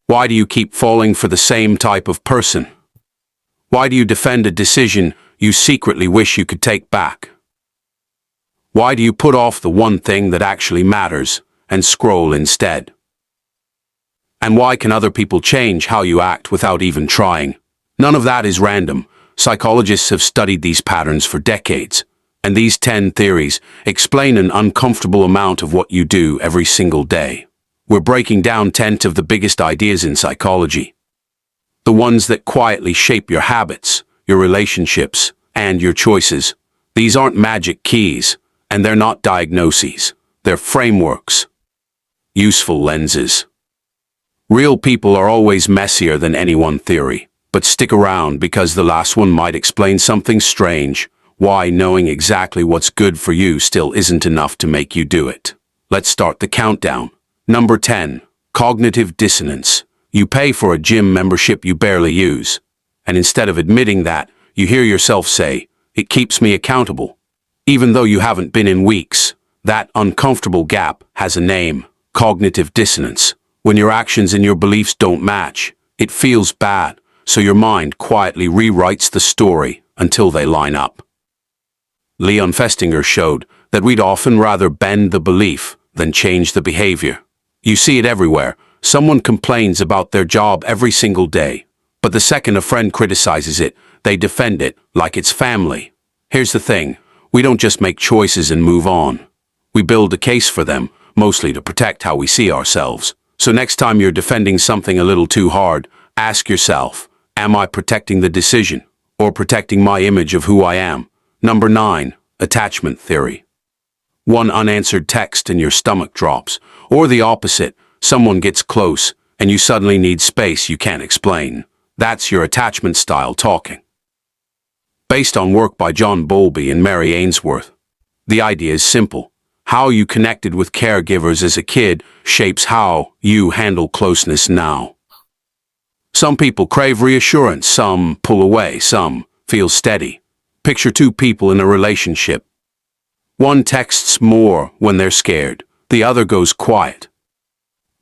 Why do you keep falling for the same type of person? Why do you defend a decision you secretly wish you could take back? Why do you put off the one thing that actually matters and scroll instead? And why can other people change how you act without even trying? None of that is random. Psychologists have studied these patterns for decades, and these 10 theories explain an uncomfortable amount of what you do every single day. We're breaking down 10 of the biggest ideas in psychology. The ones that quietly shape your habits, your relationships, and your choices. These aren't magic keys, and they're not diagnoses. They're frameworks. Useful lenses. Real people are always messier than any one theory, but stick around because the last one might explain something strange, why knowing exactly what's good for you still isn't enough to make you do it. Let's start the countdown. Number 10. Cognitive dissonance. You pay for a gym membership you barely use, and instead of admitting that, you hear yourself say, "It keeps me accountable." Even though you haven't been in weeks, that uncomfortable gap has a name: cognitive dissonance. When your actions and your beliefs don't match, it feels bad, so your mind quietly rewrites the story until they line up. Leon Festinger showed that we'd often rather bend the belief than change the behavior. You see it everywhere. Someone complains about their job every single day, but the second a friend criticizes it, they defend it like it's family. Here's the thing. We don't just make choices and move on. We build a case for them, mostly to protect how we see ourselves. So next time you're defending something a little too hard, ask yourself, am I protecting the decision or protecting my image of who I am? Number 9. Attachment theory. One unanswered text and your stomach drops, or the opposite, someone gets close and you suddenly need space you can't explain. That's your attachment style talking. Based on work by John Bowlby and Mary Ainsworth. The idea is simple. How you connected with caregivers as a kid shapes how you handle closeness now. Some people crave reassurance, some pull away, some feel steady. Picture two people in a relationship. One texts more when they're scared, the other goes quiet.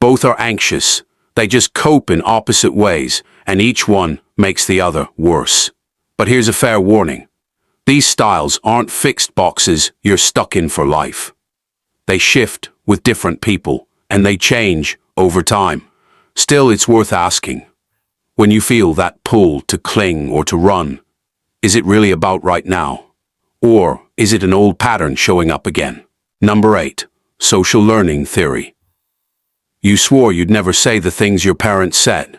Both are anxious, they just cope in opposite ways, and each one makes the other worse. But here's a fair warning. These styles aren't fixed boxes you're stuck in for life. They shift with different people, and they change over time. Still, it's worth asking. When you feel that pull to cling or to run, is it really about right now? Or is it an old pattern showing up again? Number 8. Social learning theory. You swore you'd never say the things your parents said.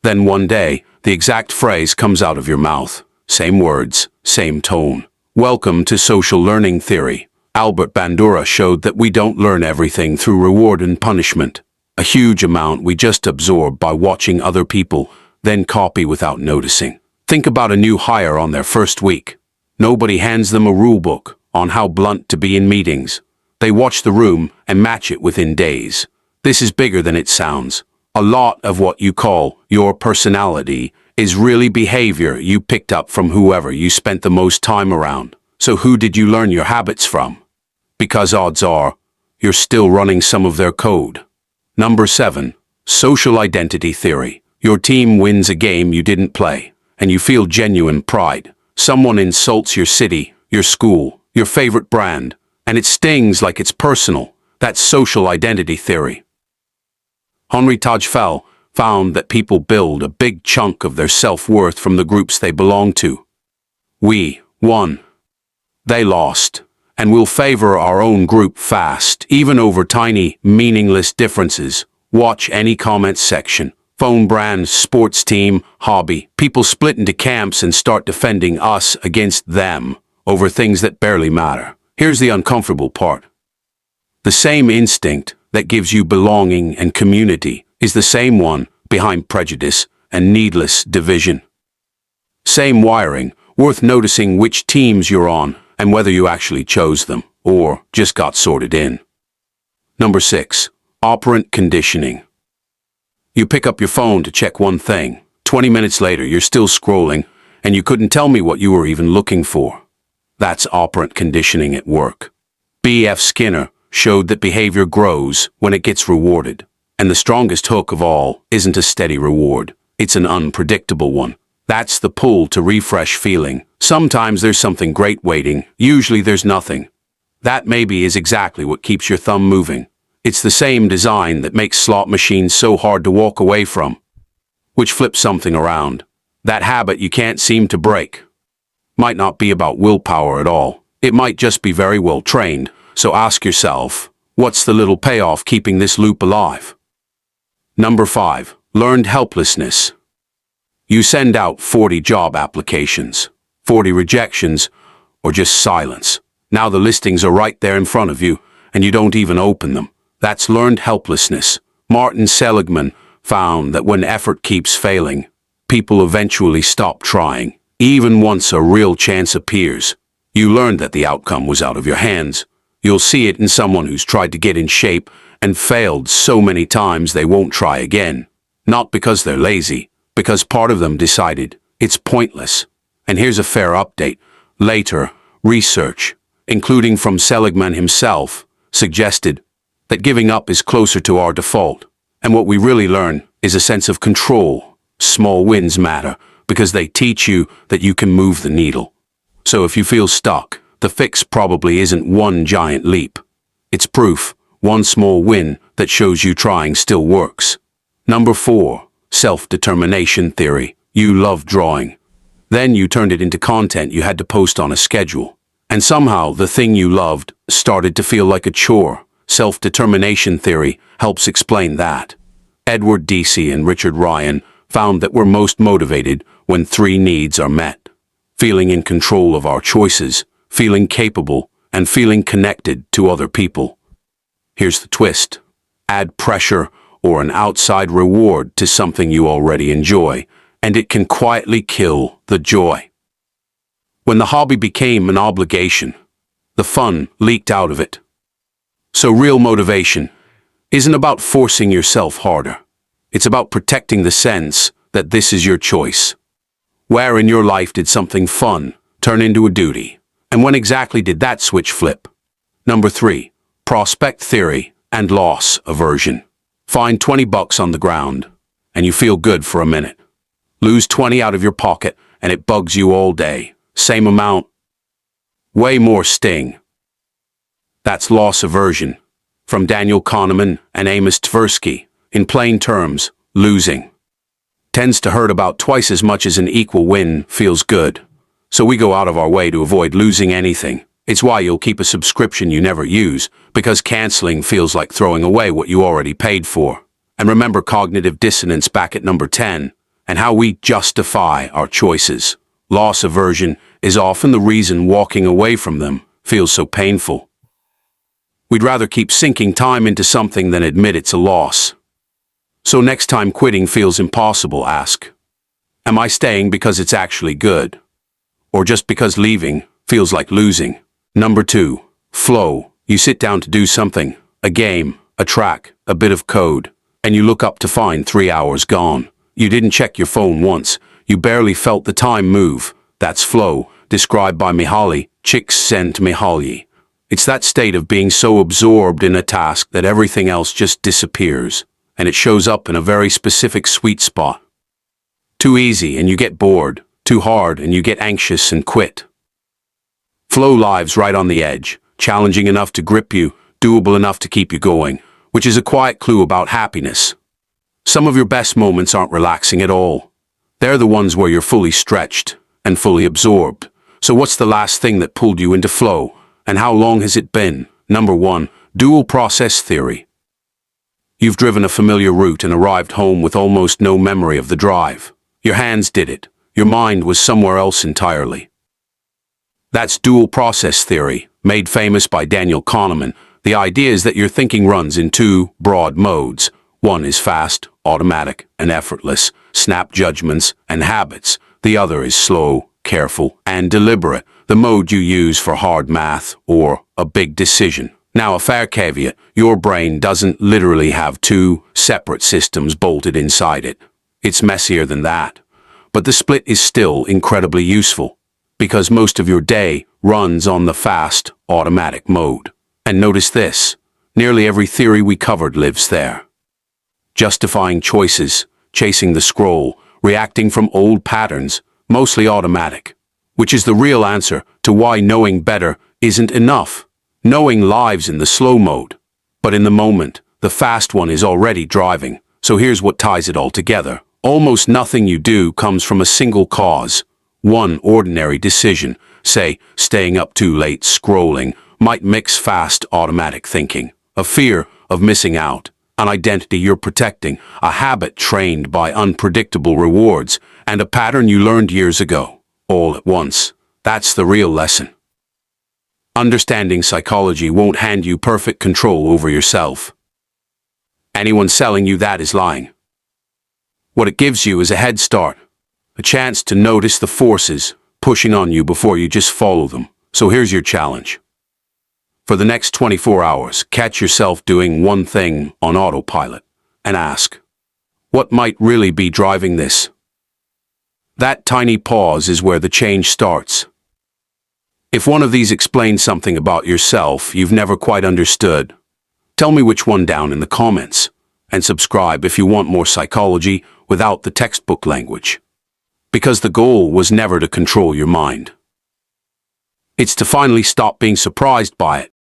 Then one day, the exact phrase comes out of your mouth. Same words, same tone. Welcome to social learning theory. Albert Bandura showed that we don't learn everything through reward and punishment. A huge amount we just absorb by watching other people, then copy without noticing. Think about a new hire on their first week. Nobody hands them a rule book on how blunt to be in meetings. They watch the room and match it within days. This is bigger than it sounds. A lot of what you call your personality is really behavior you picked up from whoever you spent the most time around. So who did you learn your habits from? Because odds are, you're still running some of their code. Number 7. Social identity theory. Your team wins a game you didn't play, and you feel genuine pride. Someone insults your city, your school, your favorite brand, and it stings like it's personal. That's social identity theory. Henri Tajfel found that people build a big chunk of their self-worth from the groups they belong to. We won. They lost. And we'll favor our own group fast, even over tiny, meaningless differences. Watch any comments section. Phone brand, sports team, hobby. People split into camps and start defending us against them over things that barely matter. Here's the uncomfortable part. The same instinct that gives you belonging and community is the same one behind prejudice and needless division. Same wiring, worth noticing which teams you're on and whether you actually chose them or just got sorted in. Number 6. Operant conditioning. You pick up your phone to check one thing. 20 minutes later, you're still scrolling, and you couldn't tell me what you were even looking for. That's operant conditioning at work. B.F. Skinner showed that behavior grows when it gets rewarded, And the strongest hook of all isn't a steady reward. It's an unpredictable one. That's the pull to refresh feeling. Sometimes there's something great waiting. Usually there's nothing. That maybe is exactly what keeps your thumb moving. It's the same design that makes slot machines so hard to walk away from, which flips something around. That habit you can't seem to break might not be about willpower at all. It might just be very well trained. So ask yourself, what's the little payoff keeping this loop alive? Number 5. Learned helplessness. You send out 40 job applications, 40 rejections, or just silence. Now the listings are right there in front of you, and you don't even open them. That's learned helplessness. Martin Seligman found that when effort keeps failing, people eventually stop trying, even once a real chance appears. You learned that the outcome was out of your hands. You'll see it in someone who's tried to get in shape and failed so many times they won't try again. Not because they're lazy, because part of them decided it's pointless. And here's a fair update. Later, research, including from Seligman himself, suggested that giving up is closer to our default. And what we really learn is a sense of control. Small wins matter because they teach you that you can move the needle. So if you feel stuck, the fix probably isn't one giant leap. It's proof, one small win that shows you trying still works. Number 4. Self-determination theory. You love drawing. Then you turned it into content you had to post on a schedule. And somehow the thing you loved started to feel like a chore. Self-determination theory helps explain that. Edward Deci and Richard Ryan found that we're most motivated when 3 needs are met: feeling in control of our choices, feeling capable, and feeling connected to other people. Here's the twist. Add pressure or an outside reward to something you already enjoy, and it can quietly kill the joy. When the hobby became an obligation, the fun leaked out of it. So real motivation isn't about forcing yourself harder. It's about protecting the sense that this is your choice. Where in your life did something fun turn into a duty? And when exactly did that switch flip? Number 3. Prospect theory and loss aversion. Find $20 on the ground, and you feel good for a minute. Lose 20 out of your pocket, and it bugs you all day. Same amount, way more sting. That's loss aversion. From Daniel Kahneman and Amos Tversky. In plain terms, losing tends to hurt about twice as much as an equal win feels good. So we go out of our way to avoid losing anything. It's why you'll keep a subscription you never use, because canceling feels like throwing away what you already paid for. And remember cognitive dissonance back at number 10, and how we justify our choices. Loss aversion is often the reason walking away from them feels so painful. We'd rather keep sinking time into something than admit it's a loss. So next time quitting feels impossible, ask, am I staying because it's actually good? Or just because leaving feels like losing? Number 2. Flow. You sit down to do something, a game, a track, a bit of code, and you look up to find 3 hours gone. You didn't check your phone once. You barely felt the time move. That's flow, described by Mihaly Csikszentmihalyi. It's that state of being so absorbed in a task that everything else just disappears, and it shows up in a very specific sweet spot. Too easy and you get bored. Too hard and you get anxious and quit. Flow lives right on the edge, challenging enough to grip you, doable enough to keep you going, which is a quiet clue about happiness. Some of your best moments aren't relaxing at all. They're the ones where you're fully stretched and fully absorbed. So what's the last thing that pulled you into flow, and how long has it been? Number 1. Dual process theory. You've driven a familiar route and arrived home with almost no memory of the drive. Your hands did it. Your mind was somewhere else entirely. That's dual process theory, made famous by Daniel Kahneman. The idea is that your thinking runs in 2 broad modes. One is fast, automatic, and effortless, snap judgments and habits. The other is slow, careful, and deliberate, the mode you use for hard math or a big decision. Now, a fair caveat, your brain doesn't literally have 2 separate systems bolted inside it. It's messier than that. But the split is still incredibly useful, because most of your day runs on the fast, automatic mode. And notice this, nearly every theory we covered lives there. justifying choices, chasing the scroll, reacting from old patterns, mostly automatic. Which is the real answer to why knowing better isn't enough. Knowing lives in the slow mode. But in the moment, the fast one is already driving. So here's what ties it all together. Almost nothing you do comes from a single cause. One ordinary decision, say, staying up too late scrolling, might mix fast automatic thinking, a fear of missing out, an identity you're protecting, a habit trained by unpredictable rewards, and a pattern you learned years ago, all at once. That's the real lesson. Understanding psychology won't hand you perfect control over yourself. Anyone selling you that is lying. What it gives you is a head start, a chance to notice the forces pushing on you before you just follow them. So here's your challenge. For the next 24 hours, catch yourself doing one thing on autopilot and ask, what might really be driving this? That tiny pause is where the change starts. If one of these explains something about yourself you've never quite understood, tell me which one down in the comments, and subscribe if you want more psychology without the textbook language. Because the goal was never to control your mind. It's to finally stop being surprised by it